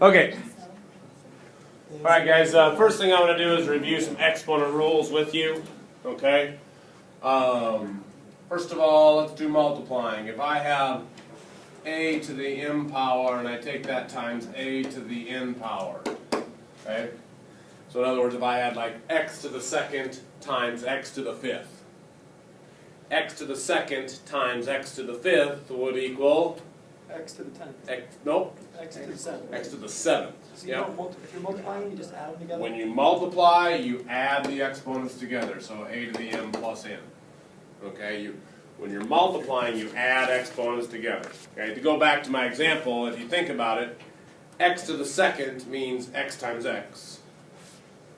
Okay. Alright guys, first thing I want to do is review some exponent rules with you. Okay. First of all, let's do multiplying. If I have a to the m power and I take that times a to the n power. Okay. So in other words, if I had like x to the second times x to the fifth. X to the second times x to the fifth would equal X to the 10th. Nope. X to the 7th. X to the 7th. So you don't if you're multiplying, you just add them together? When you multiply, you add the exponents together. So a to the m plus n. Okay? When you're multiplying, you add exponents together. Okay? To go back to my example, if you think about it, x to the second means x times x.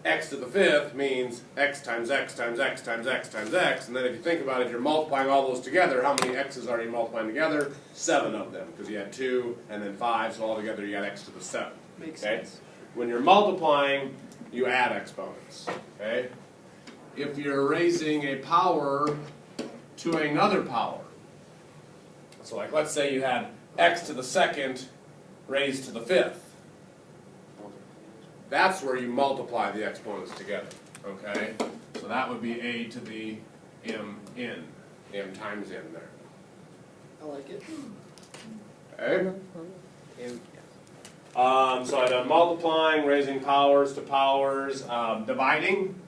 X to the fifth means x times x times x times x times x. And then if you think about it, if you're multiplying all those together, how many x's are you multiplying together? 7 of them, because you had 2 and then 5, so altogether you got x to the 7th. Makes Okay? sense. When you're multiplying, you add exponents. Okay? If you're raising a power to another power, so like let's say you had x to the second raised to the fifth. That's where you multiply the exponents together, okay? So that would be a to the m times n there. I like it. Okay? So I've done multiplying, raising powers to powers, dividing.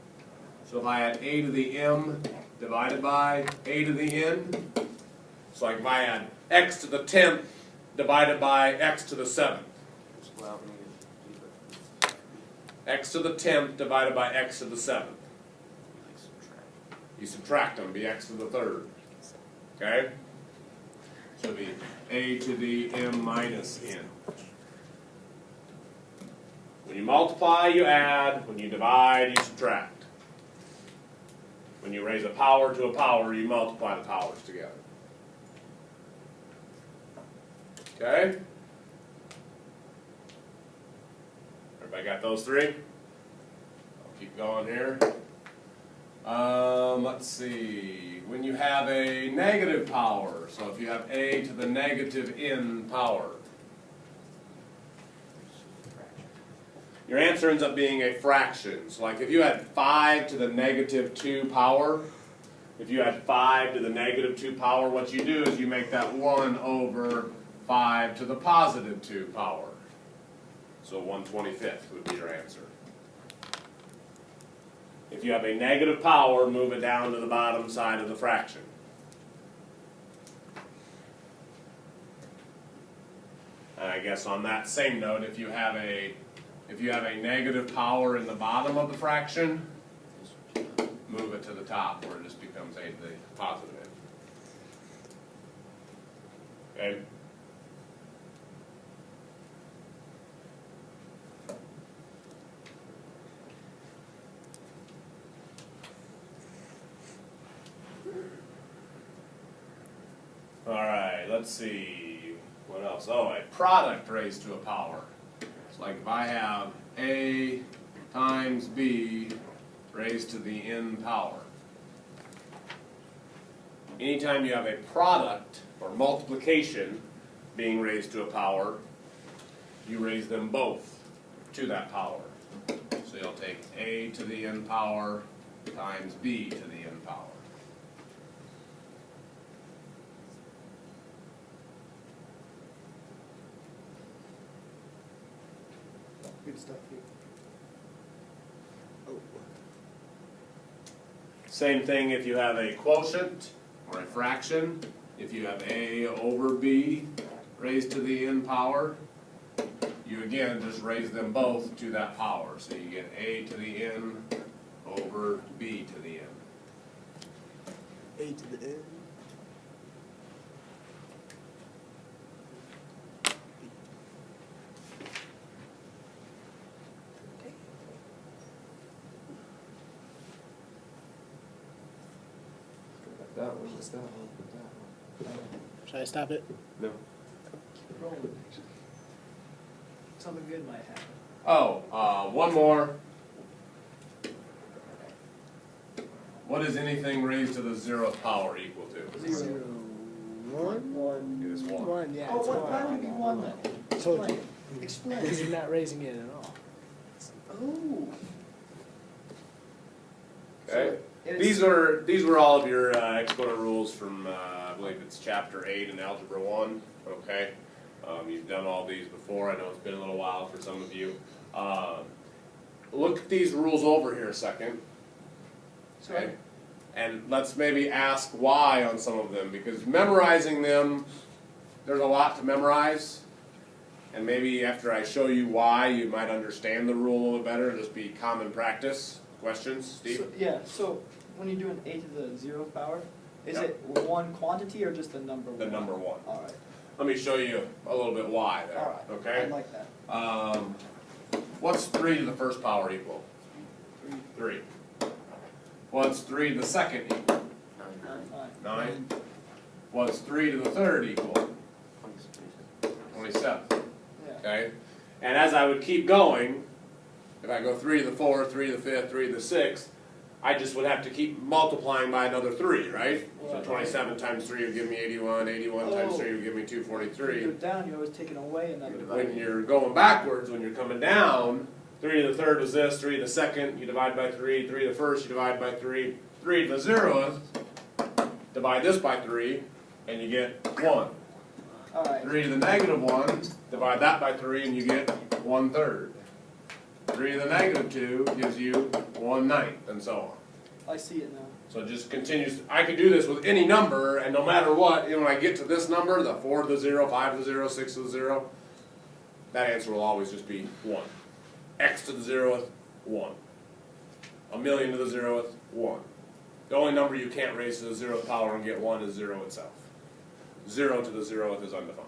So if I had a to the m divided by a to the n, so like if I had x to the 10th divided by x to the 7th. X to the 10th divided by x to the 7th. You subtract them, be x to the 3rd. Okay? So it'll be a to the m minus n. When you multiply, you add. When you divide, you subtract. When you raise a power to a power, you multiply the powers together. Okay? Everybody got those three? I'll keep going here. Let's see. When you have a negative power, so if you have a to the negative n power, your answer ends up being a fraction. So like if you had 5 to the negative 2 power, if you had 5 to the negative 2 power, what you do is you make that 1 over 5 to the positive 2 power. So 1/25th would be your answer. If you have a negative power, move it down to the bottom side of the fraction. And I guess on that same note, if you have a negative power in the bottom of the fraction, move it to the top where it just becomes a to the positive end. Okay? Alright, let's see. What else? Oh, a product raised to a power. It's like if I have a times b raised to the n power. Anytime you have a product or multiplication being raised to a power, you raise them both to that power. So you'll take a to the n power times b to the n power. Good stuff here. Oh. Same thing if you have a quotient or a fraction. If you have a over b raised to the n power, you again just raise them both to that power. So you get a to the n over b to the n. A to the n. That one, that one, that one. Should I stop it? No. Keep rolling. Something good might happen. Oh, one more. What is anything raised to the 0th power equal to? 0. 1. It is 1. 1, yeah. Oh, it's why would it be 1 then? Told you. Because Explain. you're not raising it at all. Oh. Okay. So These were all of your exponent rules from I believe it's chapter 8 in Algebra 1. Okay, you've done all these before. I know it's been a little while for some of you. Look at these rules over here a second. Okay, and let's maybe ask why on some of them, because memorizing them, there's a lot to memorize. And maybe after I show you why, you might understand the rule a little better. Just be common practice. Questions, Steve? So, yeah, so when you do an a to the 0th power, is it one quantity or just the number 1? The number 1. All right. Let me show you a little bit why there. All right. Okay. I like that. What's 3 to the first power equal? 3. What's 3 to the second equal? 9. What's 3 to the third equal? 27. Yeah. Okay? And as I would keep going, if I go 3 to the 4th, 3 to the 5th, 3 to the 6th, I just would have to keep multiplying by another 3, right? So Right. 27 times 3 would give me 81, 81 times 3 would give me When you 243. go down, you're always taking away another. When you're going backwards, when you're coming down, 3 to the third was this, 3 to the second, you divide by 3, 3 to the first, you divide by 3, 3 to the 0th, divide this by 3, and you get 1. All right. 3 to the negative 1, divide that by 3, and you get 1/3. 3 to the negative 2 gives you 1/9, and so on. I see it now. So it just continues. I could do this with any number, and no matter what, when I get to this number, the 4 to the 0, 5 to the 0, 6 to the 0, that answer will always just be 1. X to the 0th, 1. A million to the 0th, 1. The only number you can't raise to the 0th power and get 1 is 0 itself. 0 to the 0th is undefined.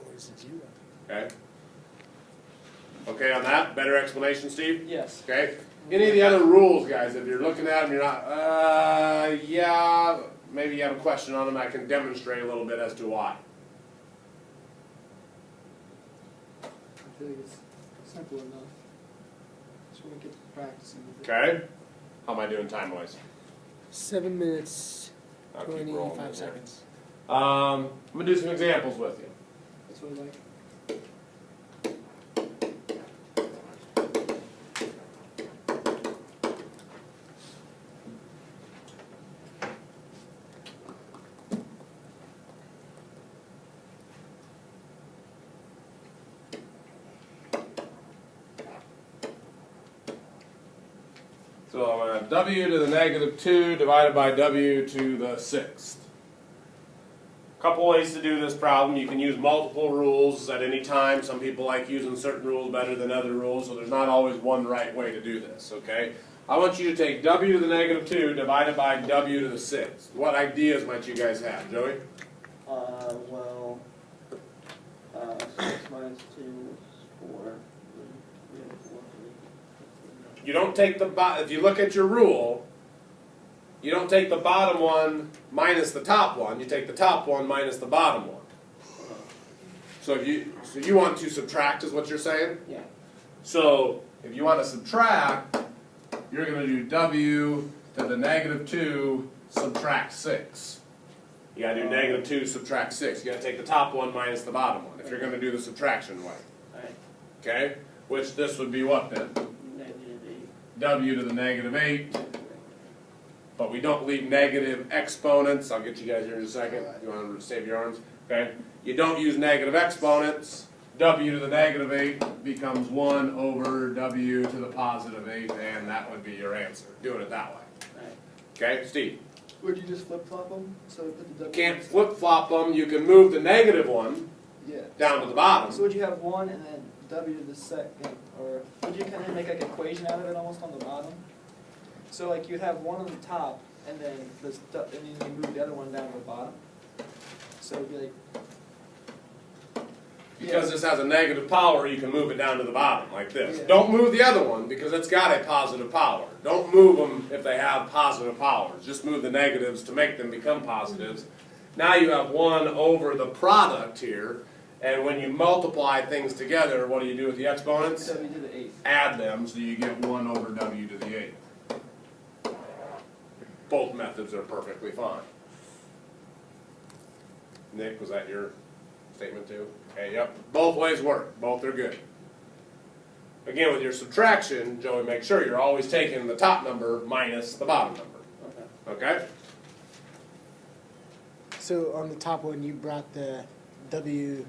Where's the 0? Okay? Okay on that? Better explanation, Steve? Yes. Okay? Any of the other rules, guys, if you're looking at them, you're not, yeah, maybe you have a question on them, I can demonstrate a little bit as to why. I feel like it's simple enough. Just want to get to practicing with it. Okay? How am I doing time-wise? 7 minutes, I'll keep rolling 25 here. seconds. I'm going to do some examples with you. That's what I like. So I'm going to have w to the negative 2 divided by w to the 6th. Couple ways to do this problem. You can use multiple rules at any time. Some people like using certain rules better than other rules, so there's not always one right way to do this, okay? I want you to take w to the negative 2 divided by w to the 6th. What ideas might you guys have, Joey? Well, 6 minus 2 is 4. We have 4. You don't take the if you look at your rule, you don't take the bottom one minus the top one. You take the top one minus the bottom one. So you want to subtract, is what you're saying? Yeah. So if you want to subtract, you're going to do w to the negative 2 subtract 6. You got to do negative 2 subtract 6. You got to take the top one minus the bottom one if you're going to do the subtraction way. Alright. Okay? Which this would be what then? Negative 8. W to the negative 8. But we don't leave negative exponents. I'll get you guys here in a second. You want to save your arms? Okay? You don't use negative exponents. W to the negative 8 becomes 1 over W to the positive 8, and that would be your answer. Doing it that way. Alright. Okay, Steve? Would you just flip-flop them? So put the W. Can't flip-flop them. You can move the negative one Yeah. down to the bottom. So would you have 1 and then W to the second, or would you kind of make like an equation out of it almost on the bottom? So like you'd have 1 on the top, and then this, and then you move the other one down to the bottom. So it'd be like. Because this has a negative power, you can move it down to the bottom, like this. Yeah. Don't move the other one, because it's got a positive power. Don't move them if they have positive powers. Just move the negatives to make them become positives. Now you have 1 over the product here, and when you multiply things together, what do you do with the exponents? W to the 8th. Add them, so you get 1 over W to the 8th. Both methods are perfectly fine. Nick, was that your statement too? Okay, yep, both ways work, both are good. Again, with your subtraction, Joey, make sure you're always taking the top number minus the bottom number, Okay. okay? So on the top one, you brought the W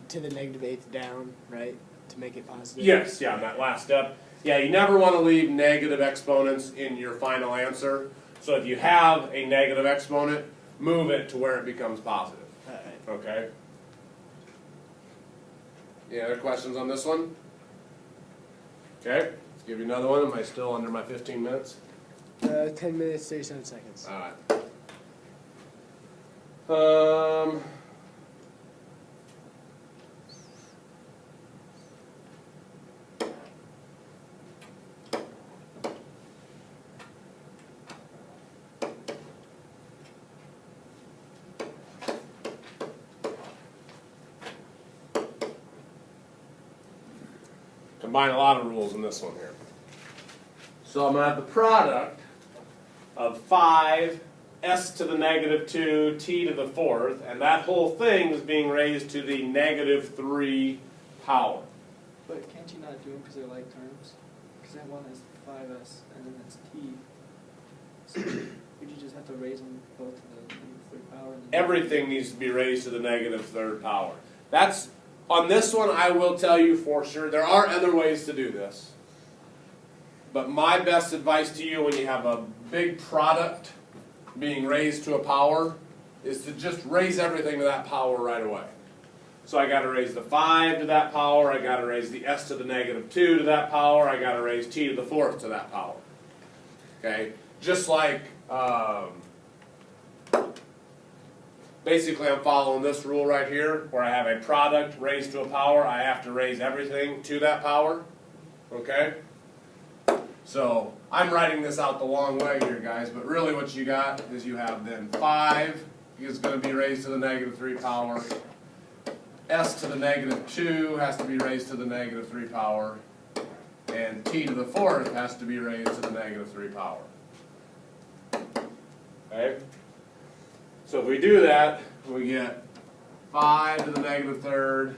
to the negative eighth down, right, to make it positive? Yes, yeah, on that last step. Yeah, you never want to leave negative exponents in your final answer. So if you have a negative exponent, move it to where it becomes positive, All right. okay? Any other questions on this one? Okay, let's give you another one. Am I still under my 15 minutes? 10 minutes, 37 seconds. All right. Combine a lot of rules in this one here. So I'm going to have the product of 5 s to the negative 2 t to the fourth, and that whole thing is being raised to the negative 3 power. But can't you not do them because they're like terms? Because that one is 5s and then it's t. So would you just have to raise them both to the negative third power? And then Everything needs to be raised to the negative 3rd power. That's, on this one, I will tell you for sure, there are other ways to do this. But my best advice to you when you have a big product being raised to a power is to just raise everything to that power right away. So I got to raise the 5 to that power, I got to raise the s to the negative 2 to that power, I got to raise t to the fourth to that power. Okay? Just like, basically I'm following this rule right here, where I have a product raised to a power, I have to raise everything to that power. Okay? So I'm writing this out the long way here, guys, but really what you got is you have then 5 is going to be raised to the negative 3 power. S to the negative 2 has to be raised to the negative 3 power. And t to the fourth has to be raised to the negative 3 power. Okay? So if we do that, we get 5 to the negative third.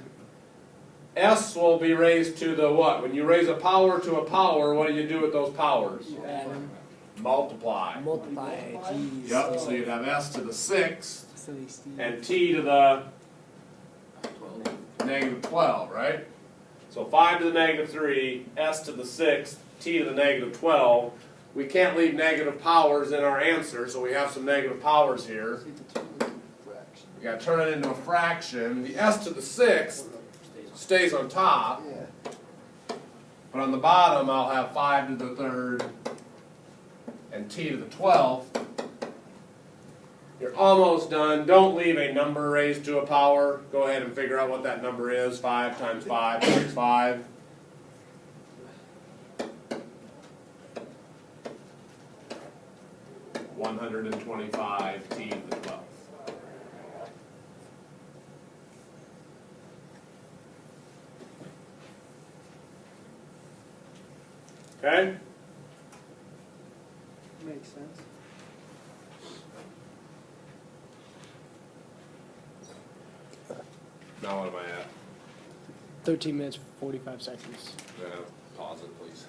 S will be raised to the what? When you raise a power to a power, what do you do with those powers? You add them, Multiply. multiply, geez. Yep, so you'd have S to the 6th Silly Steve. and T to the negative 12, right? So 5 to the negative 3, S to the 6th, T to the negative 12. We can't leave negative powers in our answer, so we have some negative powers here. So you have to turn it into a fraction. We got to turn it into a fraction. The S to the 6th stays on top, Yeah. but on the bottom I'll have 5 to the 3rd and T to the 12th. You're almost done. Don't leave a number raised to a power. Go ahead and figure out what that number is. 5 times 5 times 5. $125 T to the 12th. Okay? Makes sense. Now what am I at? 13 minutes, 45 seconds. Yeah, pause it, please.